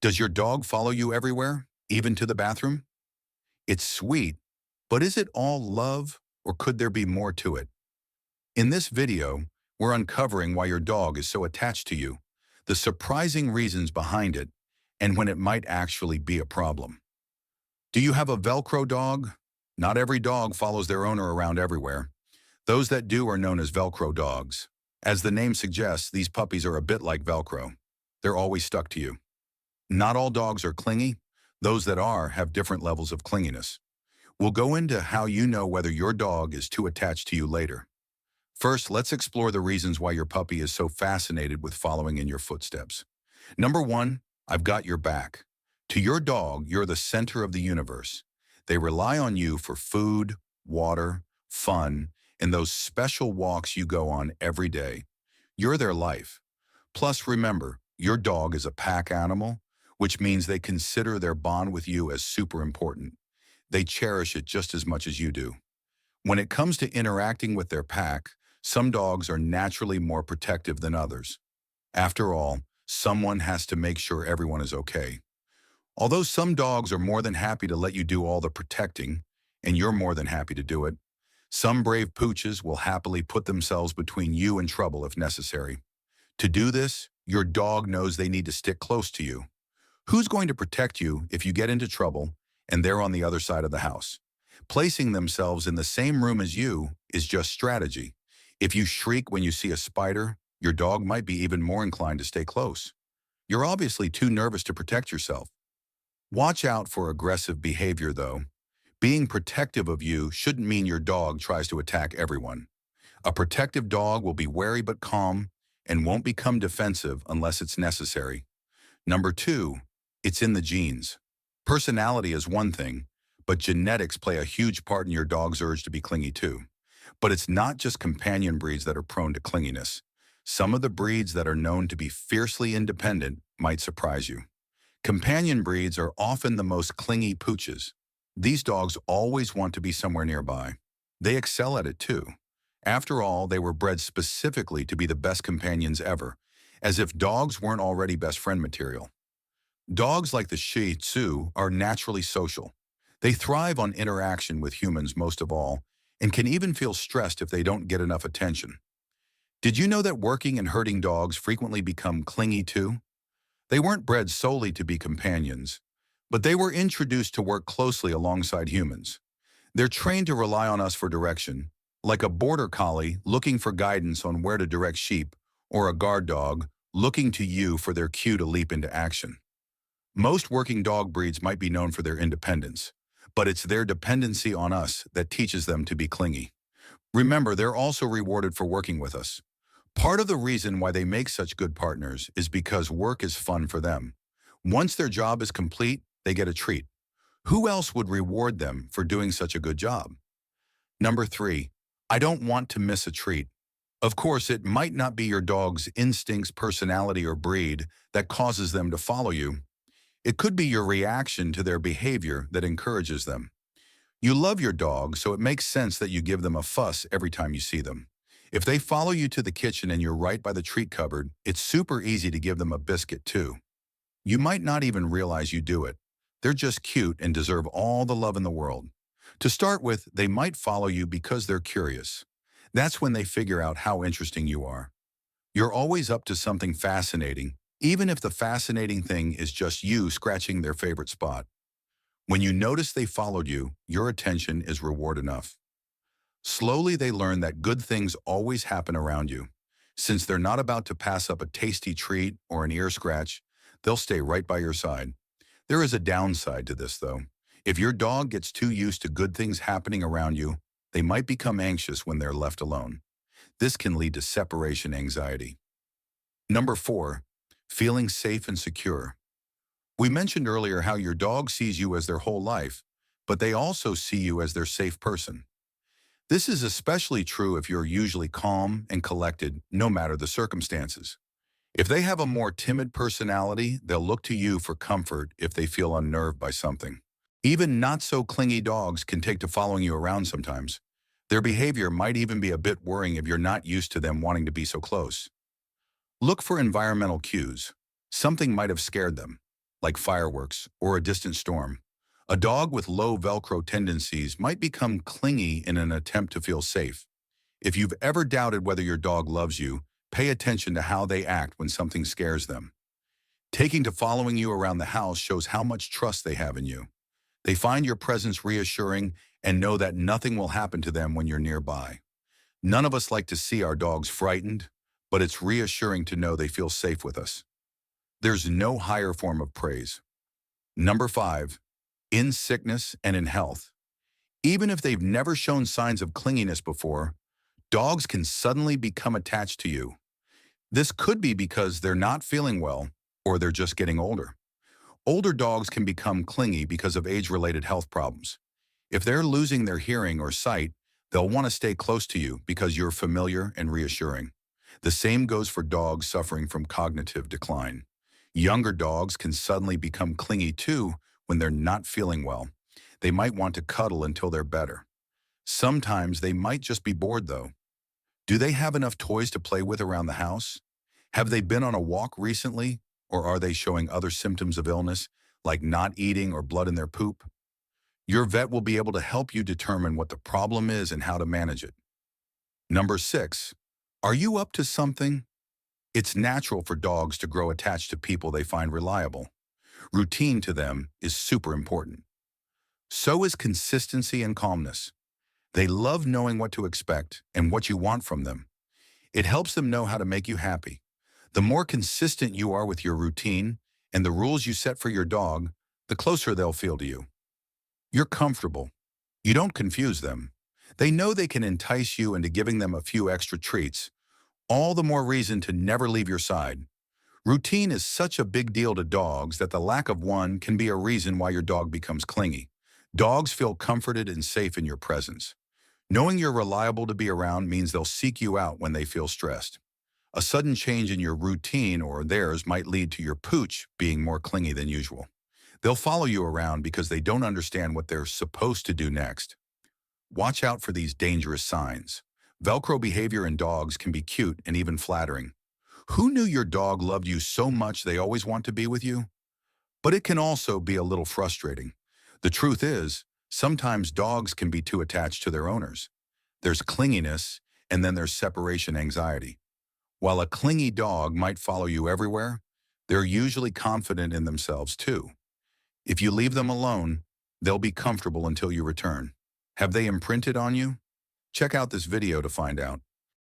Does your dog follow you everywhere, even to the bathroom? It's sweet, but is it all love, or could there be more to it? In this video, we're uncovering why your dog is so attached to you, the surprising reasons behind it, and when it might actually be a problem. Do you have a Velcro dog? Not every dog follows their owner around everywhere. Those that do are known as Velcro dogs. As the name suggests, these puppies are a bit like Velcro. They're always stuck to you. Not all dogs are clingy. Those that are have different levels of clinginess. We'll go into how you know whether your dog is too attached to you later. First, let's explore the reasons why your puppy is so fascinated with following in your footsteps. Number one, I've got your back. To your dog, you're the center of the universe. They rely on you for food, water, fun, and those special walks you go on every day. You're their life. Plus, remember, your dog is a pack animal, which means they consider their bond with you as super important. They cherish it just as much as you do. When it comes to interacting with their pack, some dogs are naturally more protective than others. After all, someone has to make sure everyone is okay. Although some dogs are more than happy to let you do all the protecting, and you're more than happy to do it, some brave pooches will happily put themselves between you and trouble if necessary. To do this, your dog knows they need to stick close to you. Who's going to protect you if you get into trouble and they're on the other side of the house? Placing themselves in the same room as you is just strategy. If you shriek when you see a spider, your dog might be even more inclined to stay close. You're obviously too nervous to protect yourself. Watch out for aggressive behavior, though. Being protective of you shouldn't mean your dog tries to attack everyone. A protective dog will be wary but calm and won't become defensive unless it's necessary. Number two, it's in the genes. Personality is one thing, but genetics play a huge part in your dog's urge to be clingy too. But it's not just companion breeds that are prone to clinginess. Some of the breeds that are known to be fiercely independent might surprise you. Companion breeds are often the most clingy pooches. These dogs always want to be somewhere nearby. They excel at it too. After all, they were bred specifically to be the best companions ever, as if dogs weren't already best friend material. Dogs like the Shih Tzu are naturally social. They thrive on interaction with humans most of all, and can even feel stressed if they don't get enough attention. Did you know that working and herding dogs frequently become clingy too? They weren't bred solely to be companions, but they were introduced to work closely alongside humans. They're trained to rely on us for direction, like a border collie looking for guidance on where to direct sheep, or a guard dog looking to you for their cue to leap into action. Most working dog breeds might be known for their independence, but it's their dependency on us that teaches them to be clingy. Remember, they're also rewarded for working with us. Part of the reason why they make such good partners is because work is fun for them. Once their job is complete, they get a treat. Who else would reward them for doing such a good job? Number three, I don't want to miss a treat. Of course, it might not be your dog's instincts, personality, or breed that causes them to follow you. It could be your reaction to their behavior that encourages them. You love your dog, so it makes sense that you give them a fuss every time you see them. If they follow you to the kitchen and you're right by the treat cupboard, it's super easy to give them a biscuit too. You might not even realize you do it. They're just cute and deserve all the love in the world. To start with, they might follow you because they're curious. That's when they figure out how interesting you are. You're always up to something fascinating, even if the fascinating thing is just you scratching their favorite spot. When you notice they followed you, your attention is reward enough. Slowly they learn that good things always happen around you. Since they're not about to pass up a tasty treat or an ear scratch, they'll stay right by your side. There is a downside to this though. If your dog gets too used to good things happening around you, they might become anxious when they're left alone. This can lead to separation anxiety. Number four, feeling safe and secure. We mentioned earlier how your dog sees you as their whole life, but they also see you as their safe person. This is especially true if you're usually calm and collected, no matter the circumstances. If they have a more timid personality, they'll look to you for comfort if they feel unnerved by something. Even not-so-clingy dogs can take to following you around sometimes. Their behavior might even be a bit worrying if you're not used to them wanting to be so close. Look for environmental cues. Something might have scared them. like fireworks or a distant storm. A dog with low Velcro tendencies might become clingy in an attempt to feel safe. If you've ever doubted whether your dog loves you, pay attention to how they act when something scares them. Taking to following you around the house shows how much trust they have in you. They find your presence reassuring and know that nothing will happen to them when you're nearby. None of us like to see our dogs frightened, but it's reassuring to know they feel safe with us. There's no higher form of praise. Number 5, in sickness and in health. Even if they've never shown signs of clinginess before, dogs can suddenly become attached to you. This could be because they're not feeling well or they're just getting older. Older dogs can become clingy because of age-related health problems. If they're losing their hearing or sight, they'll want to stay close to you because you're familiar and reassuring. The same goes for dogs suffering from cognitive decline. Younger dogs can suddenly become clingy too when they're not feeling well. They might want to cuddle until they're better. Sometimes they might just be bored though. Do they have enough toys to play with around the house? Have they been on a walk recently, or are they showing other symptoms of illness, like not eating or blood in their poop? Your vet will be able to help you determine what the problem is and how to manage it. Number 6, are you up to something? It's natural for dogs to grow attached to people they find reliable. Routine to them is super important. So is consistency and calmness. They love knowing what to expect and what you want from them. It helps them know how to make you happy. The more consistent you are with your routine and the rules you set for your dog, the closer they'll feel to you. You're comfortable. You don't confuse them. They know they can entice you into giving them a few extra treats, all the more reason to never leave your side. Routine is such a big deal to dogs that the lack of one can be a reason why your dog becomes clingy. Dogs feel comforted and safe in your presence. Knowing you're reliable to be around means they'll seek you out when they feel stressed. A sudden change in your routine or theirs might lead to your pooch being more clingy than usual. They'll follow you around because they don't understand what they're supposed to do next. Watch out for these dangerous signs. Velcro behavior in dogs can be cute and even flattering. Who knew your dog loved you so much they always want to be with you? But it can also be a little frustrating. The truth is, sometimes dogs can be too attached to their owners. There's clinginess, and then there's separation anxiety. While a clingy dog might follow you everywhere, they're usually confident in themselves too. If you leave them alone, they'll be comfortable until you return. Have they imprinted on you? Check out this video to find out.